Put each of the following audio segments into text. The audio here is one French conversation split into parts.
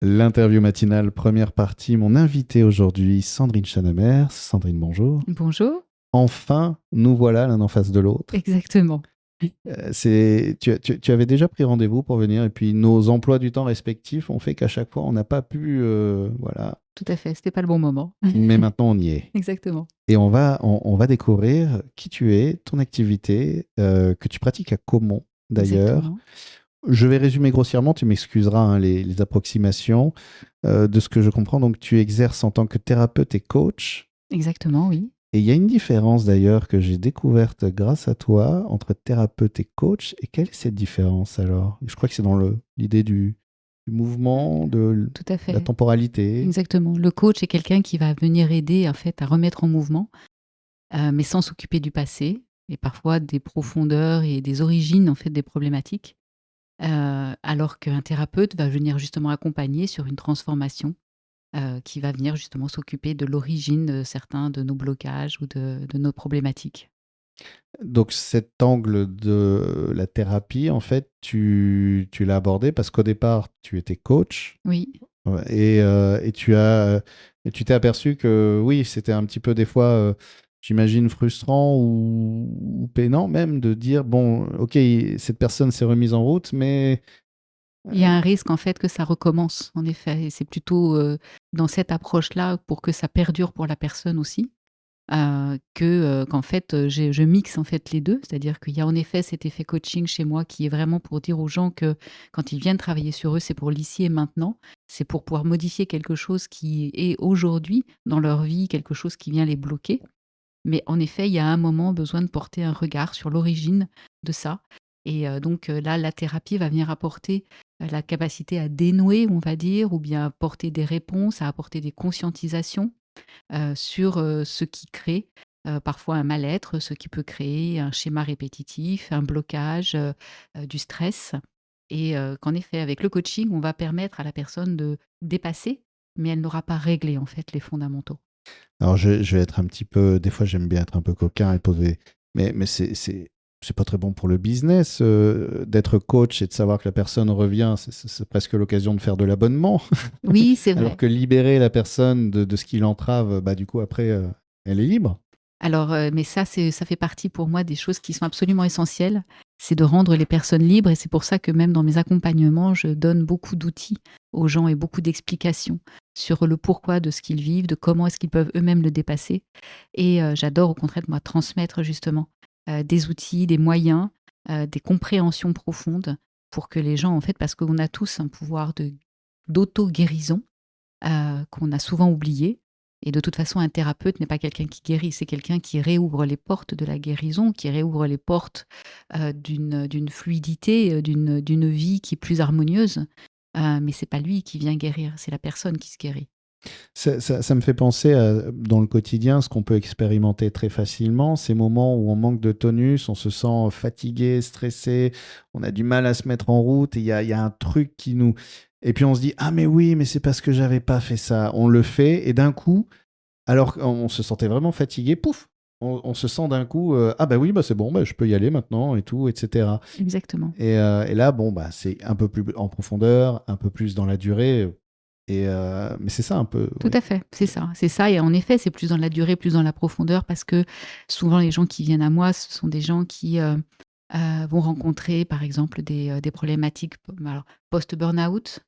L'interview matinale, première partie. Mon invité aujourd'hui, Sandrine Chanemers. Sandrine, bonjour. Bonjour. Enfin, nous voilà l'un en face de l'autre. Exactement. Tu avais déjà pris rendez-vous pour venir et puis nos emplois du temps respectifs ont fait qu'à chaque fois, on n'a pas pu... voilà. Tout à fait. C'était pas le bon moment. Mais maintenant, on y est. Exactement. Et on va découvrir qui tu es, ton activité, que tu pratiques à Caumont d'ailleurs. Exactement. Je vais résumer grossièrement, tu m'excuseras hein, les approximations. De ce que je comprends, donc tu exerces en tant que thérapeute et coach. Exactement, oui. Et il y a une différence d'ailleurs que j'ai découverte grâce à toi entre thérapeute et coach. Et quelle est cette différence alors? Je crois que c'est dans l'idée du mouvement, de Tout à la fait. temporalité. Exactement. Le coach est quelqu'un qui va venir aider en fait à remettre en mouvement, mais sans s'occuper du passé et parfois des profondeurs et des origines en fait des problématiques. Alors qu'un thérapeute va venir justement accompagner sur une transformation, qui va venir justement s'occuper de l'origine de certains de nos blocages ou de nos problématiques. Donc cet angle de la thérapie, en fait, tu l'as abordé parce qu'au départ, tu étais coach. Oui. Ouais, et tu t'es aperçu que oui, c'était un petit peu des fois, j'imagine, frustrant ou peinant même de dire, bon, ok, cette personne s'est remise en route, mais Il y a un risque en fait que ça recommence, en effet et c'est plutôt, dans cette approche-là pour que ça perdure pour la personne aussi, qu'en fait, je mixe en fait les 2. C'est-à-dire qu'il y a en effet cet effet coaching chez moi qui est vraiment pour dire aux gens que quand ils viennent travailler sur eux, c'est pour l'ici et maintenant. C'est pour pouvoir modifier quelque chose qui est aujourd'hui dans leur vie, quelque chose qui vient les bloquer. Mais en effet, il y a un moment besoin de porter un regard sur l'origine de ça et donc là, la thérapie va venir apporter, la capacité à dénouer, on va dire, ou bien apporter des réponses, à apporter des conscientisations, sur, ce qui crée, parfois un mal-être, ce qui peut créer un schéma répétitif, un blocage, du stress et qu'en effet, avec le coaching, on va permettre à la personne de dépasser, mais elle n'aura pas réglé, en fait, les fondamentaux. alors je vais être un petit peu, des fois j'aime bien être un peu coquin et poser, mais c'est pas très bon pour le business d'être coach et de savoir que la personne revient, c'est presque l'occasion de faire de l'abonnement. Oui, c'est Alors vrai. que libérer la personne de ce qui l'entrave, bah, du coup, après, elle est libre. Alors, mais ça fait partie pour moi des choses qui sont absolument essentielles. C'est de rendre les personnes libres et c'est pour ça que même dans mes accompagnements, je donne beaucoup d'outils aux gens et beaucoup d'explications sur le pourquoi de ce qu'ils vivent, de comment est-ce qu'ils peuvent eux-mêmes le dépasser et j'adore au contraire moi transmettre justement, des outils, des moyens, des compréhensions profondes pour que les gens en fait parce qu'on a tous un pouvoir de d'auto-guérison, qu'on a souvent oublié. Et de toute façon, un thérapeute n'est pas quelqu'un qui guérit, c'est quelqu'un qui réouvre les portes de la guérison, qui réouvre les portes d'une fluidité, d'une vie qui est plus harmonieuse. Mais c'est pas lui qui vient guérir, c'est la personne qui se guérit. Ça me fait penser à, dans le quotidien, ce qu'on peut expérimenter très facilement, ces moments où on manque de tonus, on se sent fatigué, stressé, on a du mal à se mettre en route, et il y a un truc qui nous... Et puis on se dit, ah mais oui, mais c'est parce que j'avais pas fait ça. On le fait, et d'un coup, alors qu'on se sentait vraiment fatigué, pouf, on se sent d'un coup, ah bah oui, bah c'est bon, bah, je peux y aller maintenant, et tout, etc. Exactement. Et là, bon, bah, c'est un peu plus en profondeur, un peu plus dans la durée, mais c'est ça un peu, Tout oui. à fait, c'est ça. C'est ça et en effet, c'est plus dans la durée, plus dans la profondeur parce que souvent les gens qui viennent à moi, ce sont des gens qui, vont rencontrer par exemple des problématiques alors post-burn-out,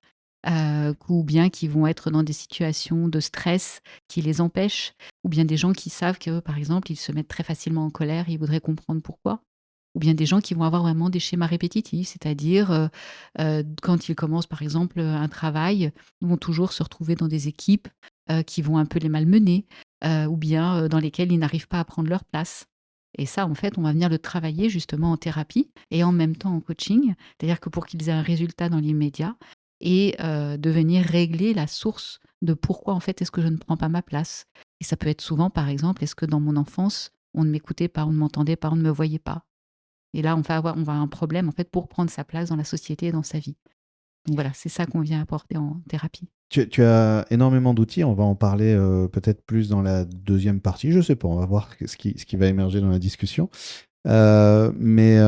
ou bien qui vont être dans des situations de stress qui les empêchent, ou bien des gens qui savent que, par exemple, ils se mettent très facilement en colère et ils voudraient comprendre pourquoi. Ou bien des gens qui vont avoir vraiment des schémas répétitifs, c'est-à-dire, quand ils commencent, par exemple, un travail, ils vont toujours se retrouver dans des équipes, qui vont un peu les malmener, ou bien, dans lesquelles ils n'arrivent pas à prendre leur place. Et ça, en fait, on va venir le travailler justement en thérapie et en même temps en coaching. C'est-à-dire que pour qu'ils aient un résultat dans l'immédiat et de venir régler la source de pourquoi, en fait, est-ce que je ne prends pas ma place? Et ça peut être souvent, par exemple, est-ce que dans mon enfance, on ne m'écoutait pas, on ne m'entendait pas, on ne me voyait pas? Et là, on va avoir un problème, en fait, pour prendre sa place dans la société et dans sa vie. Donc voilà, c'est ça qu'on vient apporter en thérapie. Tu as énormément d'outils, on va en parler peut-être plus dans la deuxième partie, je sais pas, on va voir ce qui va émerger dans la discussion. Mais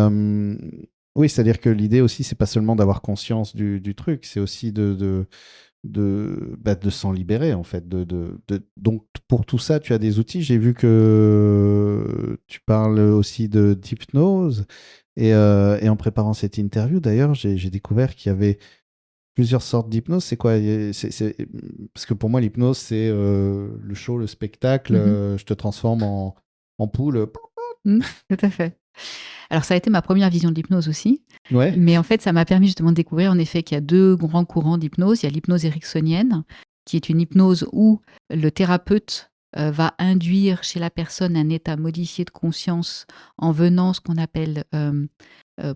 oui, c'est-à-dire que l'idée aussi, c'est pas seulement d'avoir conscience du truc, c'est aussi de s'en libérer, en fait. Donc, pour tout ça, tu as des outils. J'ai vu que tu parles aussi d'hypnose. Et en préparant cette interview, d'ailleurs, j'ai découvert qu'il y avait plusieurs sortes d'hypnose. C'est quoi? Parce que pour moi, l'hypnose, c'est le show, le spectacle. Mhm. Je te transforme en poule. Mm, tout à fait. Alors, ça a été ma première vision de l'hypnose aussi. Ouais. Mais en fait, ça m'a permis justement de découvrir en effet qu'il y a deux grands courants d'hypnose. Il y a l'hypnose ericksonienne, qui est une hypnose où le thérapeute va induire chez la personne un état modifié de conscience en venant ce qu'on appelle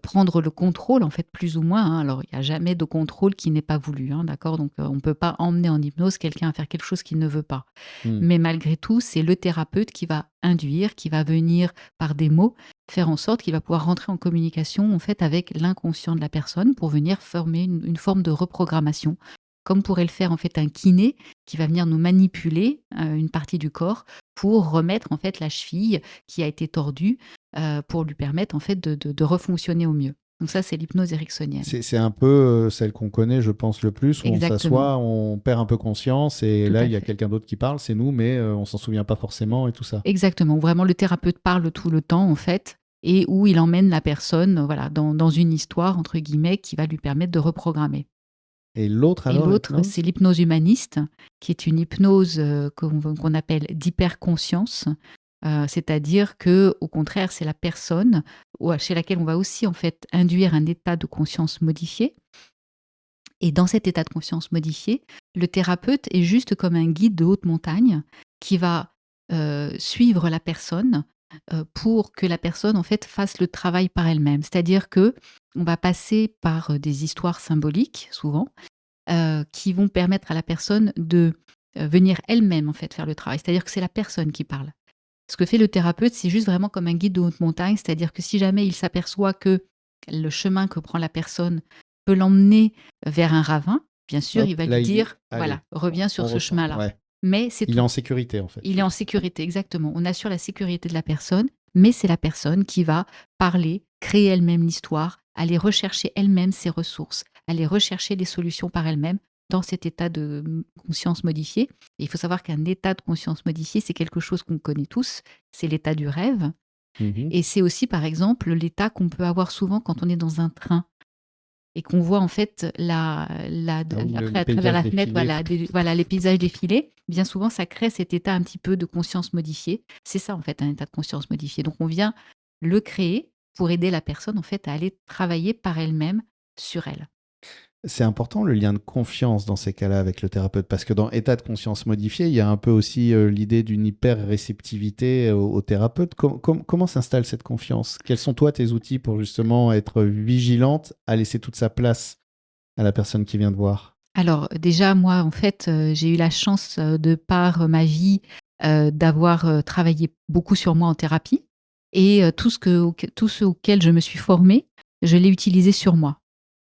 prendre le contrôle, en fait, plus ou moins. Hein. Alors, il n'y a jamais de contrôle qui n'est pas voulu, hein, d'accord? Donc, on ne peut pas emmener en hypnose quelqu'un à faire quelque chose qu'il ne veut pas. Hmm. Mais malgré tout, c'est le thérapeute qui va induire, qui va venir par des mots faire en sorte qu'il va pouvoir rentrer en communication en fait avec l'inconscient de la personne pour venir former une forme de reprogrammation, comme pourrait le faire en fait un kiné qui va venir nous manipuler une partie du corps pour remettre en fait la cheville qui a été tordue pour lui permettre en fait de refonctionner au mieux. Donc ça, c'est l'hypnose ericksonienne. C'est un peu celle qu'on connaît, je pense, le plus, où on Exactement, s'assoit, on perd un peu conscience, et tout là, à il y a fait. quelqu'un d'autre qui parle, c'est nous, mais on s'en souvient pas forcément, et tout ça. Exactement, où vraiment le thérapeute parle tout le temps en fait, et où il emmène la personne voilà, dans une histoire, entre guillemets, qui va lui permettre de reprogrammer. Et l'autre, Et alors, l'autre, c'est l'hypnose? l'hypnose humaniste, qui est une hypnose qu'on appelle d'hyperconscience, c'est-à-dire que, au contraire, c'est la personne chez laquelle on va aussi en fait induire un état de conscience modifié. Et dans cet état de conscience modifié, le thérapeute est juste comme un guide de haute montagne qui va suivre la personne pour que la personne en fait fasse le travail par elle-même. C'est-à-dire que on va passer par des histoires symboliques souvent qui vont permettre à la personne de venir elle-même en fait faire le travail. C'est-à-dire que c'est la personne qui parle. Ce que fait le thérapeute, c'est juste vraiment comme un guide de haute montagne, c'est-à-dire que si jamais il s'aperçoit que le chemin que prend la personne peut l'emmener vers un ravin, bien sûr, il Hop, va là, lui il dit, dire, allez, voilà, reviens sur on ce ressent. chemin-là. Ouais. Mais c'est Il est tout. en sécurité, en fait. Il est en sécurité, exactement. On assure la sécurité de la personne, mais c'est la personne qui va parler, créer elle-même l'histoire, aller rechercher elle-même ses ressources, aller rechercher les solutions par elle-même dans cet état de conscience modifié. Et il faut savoir qu'un état de conscience modifié, c'est quelque chose qu'on connaît tous, c'est l'état du rêve. Mhm. Et c'est aussi, par exemple, l'état qu'on peut avoir souvent quand on est dans un train et qu'on voit en fait Ah oui, après le à travers paysage la fenêtre, défilé. voilà les paysages défilés. Bien souvent, ça crée cet état un petit peu de conscience modifiée. C'est ça en fait un état de conscience modifié. Donc on vient le créer pour aider la personne en fait à aller travailler par elle-même sur elle. C'est important le lien de confiance dans ces cas-là avec le thérapeute, parce que dans état de conscience modifié, il y a un peu aussi l'idée d'une hyper-réceptivité au thérapeute. Comment s'installe cette confiance? Quels sont toi tes outils pour justement être vigilante à laisser toute sa place à la personne qui vient te voir? Alors déjà moi en fait j'ai eu la chance de par ma vie d'avoir travaillé beaucoup sur moi en thérapie et tout ce auquel je me suis formée, je l'ai utilisé sur moi.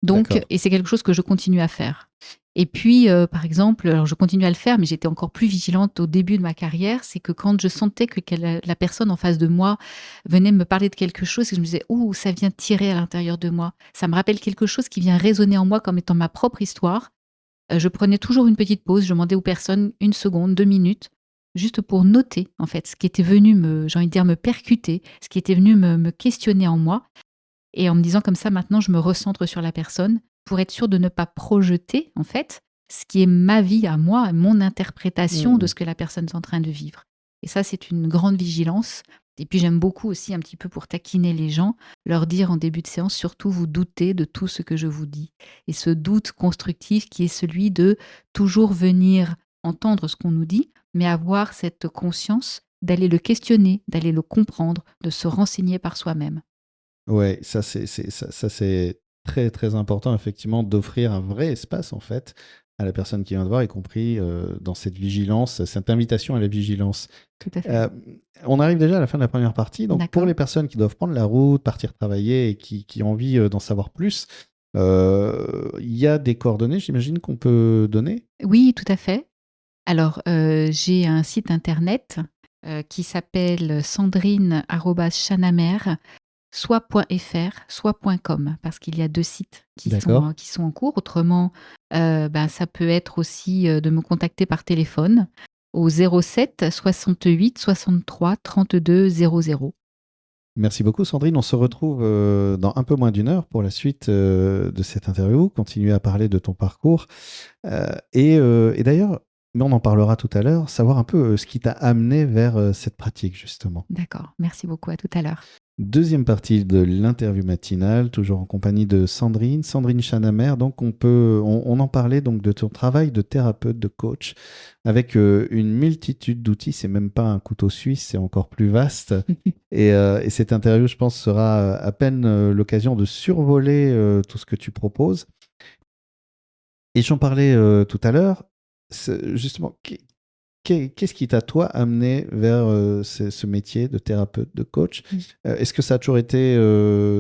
Donc D'accord. et c'est quelque chose que je continue à faire. Et puis, par exemple, alors je continue à le faire, mais j'étais encore plus vigilante au début de ma carrière, c'est que quand je sentais que la personne en face de moi venait me parler de quelque chose, et je me disais: «Ouh, ça vient tirer à l'intérieur de moi, ça me rappelle quelque chose qui vient résonner en moi comme étant ma propre histoire», je prenais toujours une petite pause, je demandais aux personnes 1 seconde, 2 minutes, juste pour noter, en fait, ce qui était venu j'ai envie de dire, me percuter, ce qui était venu me questionner en moi et en me disant comme ça maintenant je me recentre sur la personne pour être sûre de ne pas projeter en fait ce qui est ma vie à moi, mon interprétation de Mhm. ce que la personne est en train de vivre. Et ça c'est une grande vigilance. Et puis j'aime beaucoup aussi un petit peu pour taquiner les gens, leur dire en début de séance surtout vous doutez de tout ce que je vous dis. Et ce doute constructif qui est celui de toujours venir entendre ce qu'on nous dit, mais avoir cette conscience d'aller le questionner, d'aller le comprendre, de se renseigner par soi-même. Ouais, ça, c'est très très important effectivement d'offrir un vrai espace en fait à la personne qui vient te voir, y compris dans cette vigilance, cette invitation à la vigilance. Tout à fait. Euh, on arrive déjà à la fin de la première partie. Donc, pour D'accord. les personnes qui doivent prendre la route, partir travailler et qui ont envie d'en savoir plus, il y a des coordonnées, j'imagine, qu'on peut donner. Oui, tout à fait. Alors, j'ai un site internet qui s'appelle sandrine@chanamer. soit .fr, soit .com, parce qu'il y a 2 sites D'accord. qui sont en cours. Autrement, ça peut être aussi, de me contacter par téléphone au 07 68 63 32 00. Merci beaucoup, Sandrine. On se retrouve dans un peu moins d'une heure pour la suite de cette interview. Continuer à parler de ton parcours. Et d'ailleurs, mais on en parlera tout à l'heure, savoir un peu ce qui t'a amené vers cette pratique, justement. D'accord, merci beaucoup, à tout à l'heure. Deuxième partie de l'interview matinale, toujours en compagnie de Sandrine Chanamer. Donc, on en parlait donc de ton travail de thérapeute, de coach, avec une multitude d'outils. C'est même pas un couteau suisse, c'est encore plus vaste. Et cette interview, je pense, sera à peine l'occasion de survoler tout ce que tu proposes. Et j'en parlais tout à l'heure. Justement, qu'est-ce qui t'a, toi, amené vers ce métier de thérapeute, de coach? Est-ce que ça a toujours été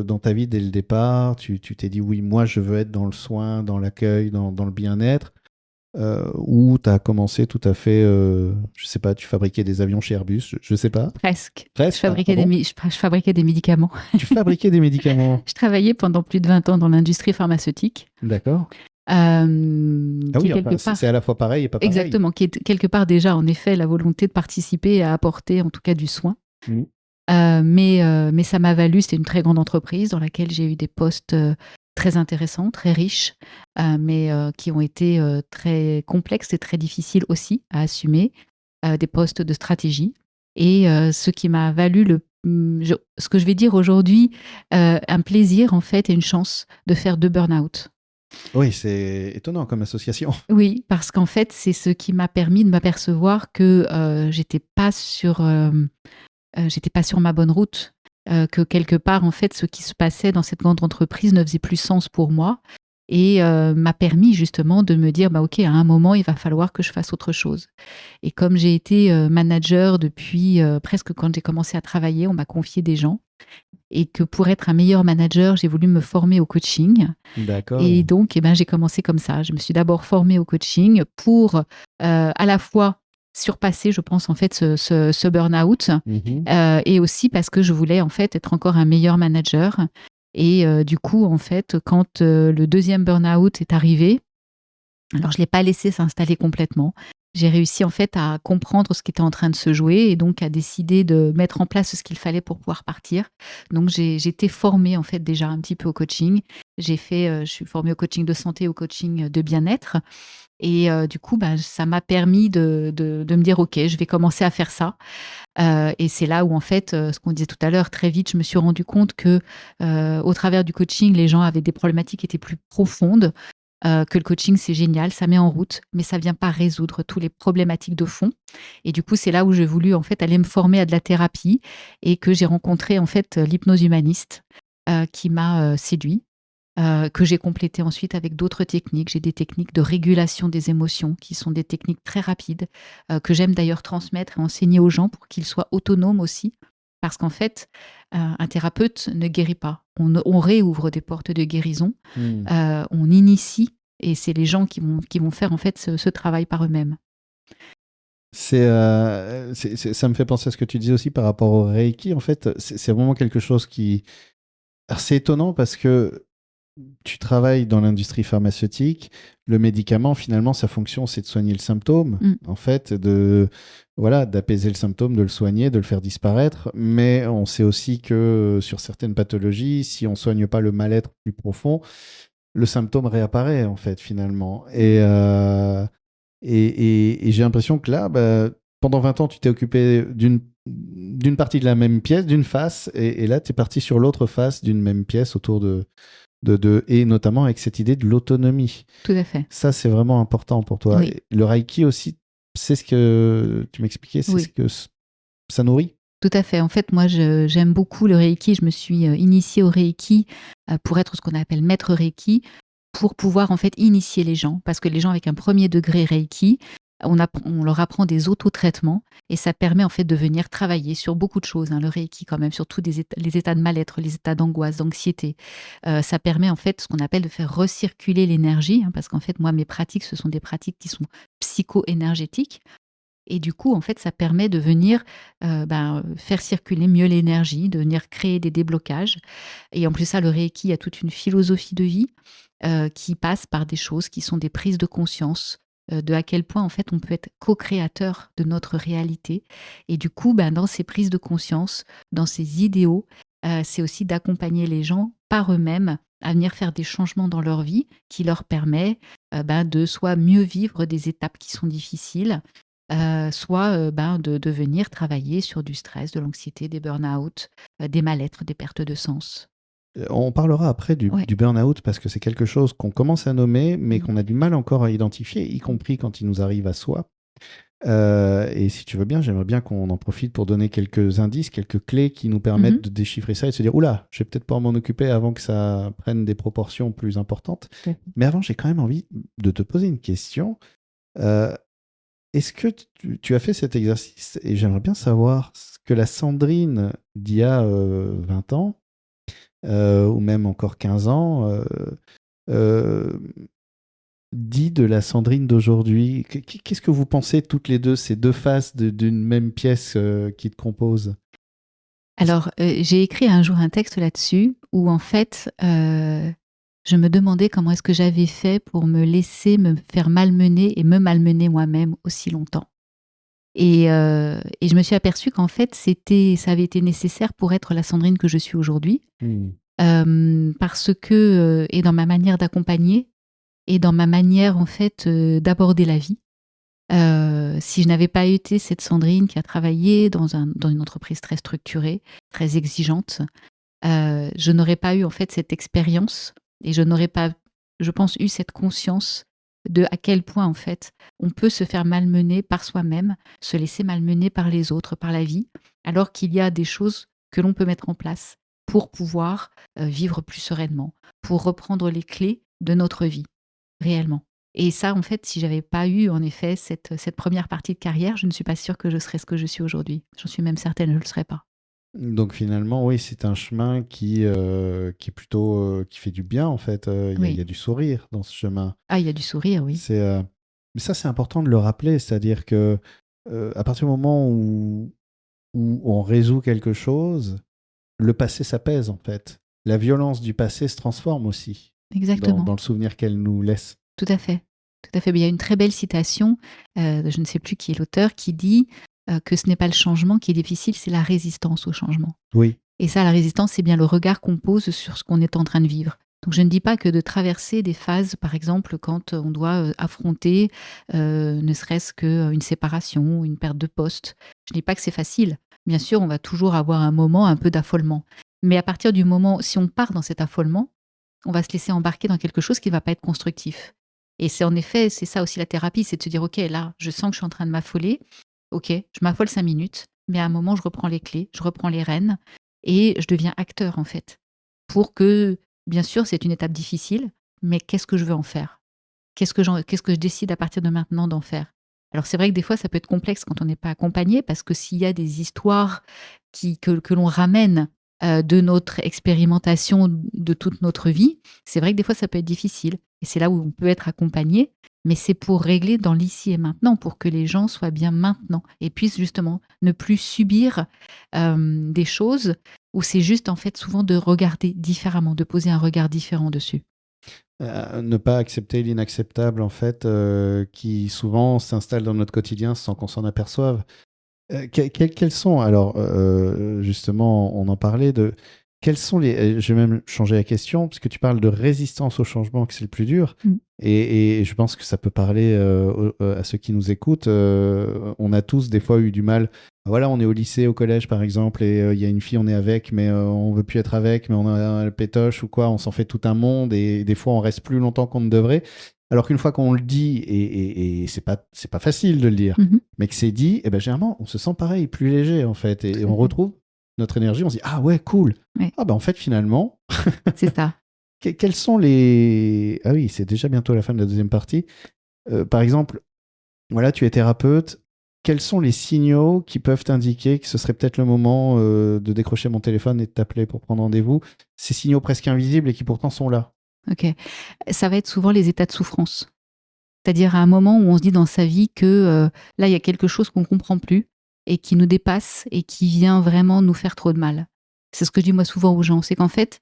dans ta vie dès le départ? Tu t'es dit, oui, moi, je veux être dans le soin, dans l'accueil, dans le bien-être? Ou tu as commencé tout à fait, je sais pas, tu fabriquais des avions chez Airbus, je sais pas. Presque. Presque? Je fabriquais des médicaments. Tu fabriquais des médicaments? Je travaillais pendant plus de 20 ans dans l'industrie pharmaceutique. D'accord. Qui Ah oui, est quelque enfin, part... c'est à la fois pareil et pas pareil. Exactement, qui est quelque part déjà, en effet, la volonté de participer et à apporter, en tout cas, du soin. Mmh. Mais ça m'a valu, c'était une très grande entreprise dans laquelle j'ai eu des postes très intéressants, très riches, mais qui ont été très complexes et très difficiles aussi à assumer, des postes de stratégie. Et ce qui m'a valu ce que je vais dire aujourd'hui, un plaisir en fait et une chance de faire 2 burn-out. Oui, c'est étonnant comme association. Oui, parce qu'en fait, c'est ce qui m'a permis de m'apercevoir que j'étais pas sur ma bonne route, que quelque part, en fait, ce qui se passait dans cette grande entreprise ne faisait plus sens pour moi et m'a permis justement de me dire, bah ok, à un moment, il va falloir que je fasse autre chose. Et comme j'ai été manager depuis presque quand j'ai commencé à travailler, on m'a confié des gens et que pour être un meilleur manager, j'ai voulu me former au coaching. D'accord. Et donc, j'ai commencé comme ça. Je me suis d'abord formée au coaching pour à la fois surpasser, je pense, en fait, ce burn-out, et aussi parce que je voulais, en fait, être encore un meilleur manager. Et du coup, en fait, quand le deuxième burn-out est arrivé, alors je ne l'ai pas laissé s'installer complètement. J'ai réussi, en fait, à comprendre ce qui était en train de se jouer et donc à décider de mettre en place ce qu'il fallait pour pouvoir partir. Donc, j'ai été formée, en fait, déjà un petit peu au coaching. Je suis formée au coaching de santé, au coaching de bien-être. Et du coup, ça m'a permis de me dire: «OK, je vais commencer à faire ça». Et c'est là où, en fait, ce qu'on disait tout à l'heure, très vite, je me suis rendu compte que, au travers du coaching, les gens avaient des problématiques qui étaient plus profondes, que le coaching, c'est génial, ça met en route, mais ça vient pas résoudre tous les problématiques de fond. Et du coup, c'est là où j'ai voulu, en fait, aller me former à de la thérapie et que j'ai rencontré, en fait, l'hypnose humaniste, qui m'a, séduit, que j'ai complété ensuite avec d'autres techniques. J'ai des techniques de régulation des émotions qui sont des techniques très rapides, que j'aime d'ailleurs transmettre et enseigner aux gens pour qu'ils soient autonomes aussi. Parce qu'en fait, un thérapeute ne guérit pas. On réouvre des portes de guérison, on initie et c'est les gens qui vont faire en fait ce travail par eux-mêmes. Ça me fait penser à ce que tu disais aussi par rapport au Reiki. En fait, c'est vraiment quelque chose qui... Alors, c'est étonnant parce que tu travailles dans l'industrie pharmaceutique. Le médicament, finalement, sa fonction, c'est de soigner le symptôme. En fait, d'apaiser le symptôme, de le soigner, de le faire disparaître. Mais on sait aussi que sur certaines pathologies, si on ne soigne pas le mal-être plus profond, le symptôme réapparaît, en fait, finalement. Et j'ai l'impression que là, pendant 20 ans, tu t'es occupé d'une partie de la même pièce, d'une face, et là, tu es parti sur l'autre face d'une même pièce autour et notamment avec cette idée de l'autonomie. Tout à fait. Ça, c'est vraiment important pour toi. Oui. Le Reiki aussi, c'est ce que tu m'expliquais, c'est Oui. ce que ça nourrit. Tout à fait. En fait, moi, j'aime beaucoup le Reiki. Je me suis initiée au Reiki pour être ce qu'on appelle maître Reiki, pour pouvoir en fait initier les gens. Parce que les gens avec un premier degré Reiki, on leur apprend des autotraitements et ça permet en fait de venir travailler sur beaucoup de choses, hein, le Reiki quand même, surtout les états de mal-être, les états d'angoisse, d'anxiété. Ça permet en fait ce qu'on appelle de faire recirculer l'énergie, hein, parce qu'en fait, moi, mes pratiques, ce sont des pratiques qui sont psycho-énergétiques. Et du coup, en fait, ça permet de venir faire circuler mieux l'énergie, de venir créer des déblocages. Et en plus, ça, le Reiki a toute une philosophie de vie qui passe par des choses qui sont des prises de conscience de à quel point, en fait, on peut être co-créateur de notre réalité. Et du coup, dans ces prises de conscience, dans ces idéaux, c'est aussi d'accompagner les gens par eux-mêmes à venir faire des changements dans leur vie qui leur permet de soit mieux vivre des étapes qui sont difficiles, soit de venir travailler sur du stress, de l'anxiété, des burn-out, des mal-être, des pertes de sens. On parlera après Ouais. du burn-out parce que c'est quelque chose qu'on commence à nommer, mais Mm. qu'on a du mal encore à identifier, y compris quand il nous arrive à soi. Et si tu veux bien, j'aimerais bien qu'on en profite pour donner quelques indices, quelques clés qui nous permettent Mhm. de déchiffrer ça et de se dire, oula, je vais peut-être pas m'en occuper avant que ça prenne des proportions plus importantes. Ouais. Mais avant, j'ai quand même envie de te poser une question. Euh, Est-ce que tu as fait cet exercice et j'aimerais bien savoir ce que la Sandrine d'il y a 20 ans, ou même encore 15 ans, euh, dit de la Sandrine d'aujourd'hui. Qu'est-ce que vous pensez toutes les deux, ces deux faces d'une même pièce qui te compose? Alors, j'ai écrit un jour un texte là-dessus où en fait, je me demandais comment est-ce que j'avais fait pour me laisser me faire malmener et me malmener moi-même aussi longtemps. Et je me suis aperçue qu'en fait, ça avait été nécessaire pour être la Sandrine que je suis aujourd'hui, Hmm. parce que et dans ma manière d'accompagner et dans ma manière en fait d'aborder la vie. Si je n'avais pas été cette Sandrine qui a travaillé dans une entreprise très structurée, très exigeante, je n'aurais pas eu en fait cette expérience et je n'aurais pas, je pense, eu cette conscience de à quel point en fait on peut se faire malmener par soi-même, se laisser malmener par les autres, par la vie, alors qu'il y a des choses que l'on peut mettre en place pour pouvoir vivre plus sereinement, pour reprendre les clés de notre vie réellement. Et ça, en fait, si j'avais pas eu en effet cette première partie de carrière, je ne suis pas sûre que je serais ce que je suis aujourd'hui. J'en suis même certaine, je ne le serais pas. Donc finalement, oui, c'est un chemin qui est plutôt qui fait du bien en fait. Il y Oui. a du sourire dans ce chemin. Ah, il y a du sourire, oui. C'est, mais ça, c'est important de le rappeler, c'est-à-dire que à partir du moment où on résout quelque chose, le passé s'apaise en fait. La violence du passé se transforme aussi Exactement. dans le souvenir qu'elle nous laisse. Tout à fait. Tout à fait. Mais il y a une très belle citation, je ne sais plus qui est l'auteur, qui dit que ce n'est pas le changement qui est difficile, c'est la résistance au changement. Oui. Et ça, la résistance, c'est bien le regard qu'on pose sur ce qu'on est en train de vivre. Donc je ne dis pas que de traverser des phases, par exemple, quand on doit affronter ne serait-ce qu'une séparation, une perte de poste, je ne dis pas que c'est facile. Bien sûr, on va toujours avoir un moment un peu d'affolement. Mais à partir du moment, si on part dans cet affolement, on va se laisser embarquer dans quelque chose qui ne va pas être constructif. Et c'est en effet, c'est ça aussi la thérapie, c'est de se dire, OK, là, je sens que je suis en train de m'affoler. OK, je m'affole 5 minutes, mais à un moment, je reprends les clés, je reprends les rênes et je deviens acteur, en fait. Pour que, bien sûr, c'est une étape difficile, mais qu'est-ce que je veux en faire? Qu'est-ce que je décide à partir de maintenant d'en faire? Alors c'est vrai que des fois, ça peut être complexe quand on n'est pas accompagné, parce que s'il y a des histoires que l'on ramène de notre expérimentation de toute notre vie, c'est vrai que des fois, ça peut être difficile. Et c'est là où on peut être accompagné, mais c'est pour régler dans l'ici et maintenant, pour que les gens soient bien maintenant et puissent justement ne plus subir des choses où c'est juste en fait souvent de regarder différemment, de poser un regard différent dessus. Ne pas accepter l'inacceptable, en fait, qui souvent s'installe dans notre quotidien sans qu'on s'en aperçoive. Quels sont, alors, justement, on en parlait de. Quels sont les. Je vais même changer la question, puisque tu parles de résistance au changement, que c'est le plus dur. Mm. Et je pense que ça peut parler à ceux qui nous écoutent. On a tous, des fois, eu du mal. Voilà, on est au lycée, au collège, par exemple, et il y a une fille, on est avec, mais on veut plus être avec, mais on a le pétoche ou quoi, on s'en fait tout un monde, et des fois, on reste plus longtemps qu'on ne devrait. Alors qu'une fois qu'on le dit, et c'est pas facile de le dire, Mhm. mais que c'est dit, et ben généralement, on se sent pareil, plus léger en fait, et Tout à on fait. retrouve notre énergie, on se dit, ah ouais, cool. Ouais, Ah ben en fait, finalement, c'est ça. quels sont les... Ah oui, c'est déjà bientôt la fin de la deuxième partie. Par exemple, voilà, tu es thérapeute, quels sont les signaux qui peuvent t'indiquer que ce serait peut-être le moment de décrocher mon téléphone et de t'appeler pour prendre rendez-vous? Ces signaux presque invisibles et qui pourtant sont là. Ok. Ça va être souvent les états de souffrance. C'est-à-dire à un moment où on se dit dans sa vie que là, il y a quelque chose qu'on ne comprend plus et qui nous dépasse et qui vient vraiment nous faire trop de mal. C'est ce que je dis moi souvent aux gens, c'est qu'en fait,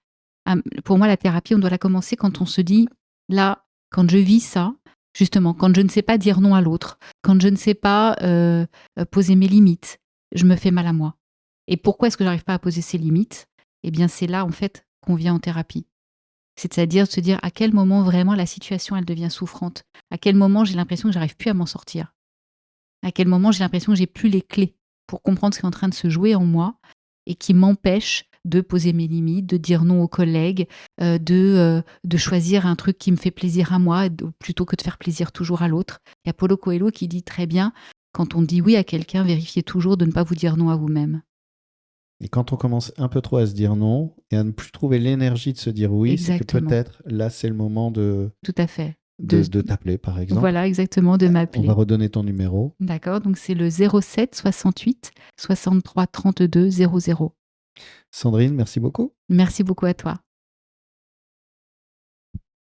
pour moi, la thérapie, on doit la commencer quand on se dit, là, quand je vis ça, justement, quand je ne sais pas dire non à l'autre, quand je ne sais pas poser mes limites, je me fais mal à moi. Et pourquoi est-ce que j'arrive pas à poser ces limites? Eh bien, c'est là, en fait, qu'on vient en thérapie. C'est-à-dire de se dire à quel moment vraiment la situation, elle devient souffrante. À quel moment j'ai l'impression que j'arrive plus à m'en sortir. À quel moment j'ai l'impression que j'ai plus les clés pour comprendre ce qui est en train de se jouer en moi et qui m'empêche de poser mes limites, de dire non aux collègues, de choisir un truc qui me fait plaisir à moi plutôt que de faire plaisir toujours à l'autre. Il y a Paulo Coelho qui dit très bien, quand on dit oui à quelqu'un, vérifiez toujours de ne pas vous dire non à vous-même. Et quand on commence un peu trop à se dire non et à ne plus trouver l'énergie de se dire oui, c'est que Exactement, peut-être là, c'est le moment tout à fait. de t'appeler, par exemple. Voilà, exactement, de On va m'appeler. redonner ton numéro. D'accord, donc c'est le 07 68 63 32 00. Sandrine, merci beaucoup. Merci beaucoup à toi.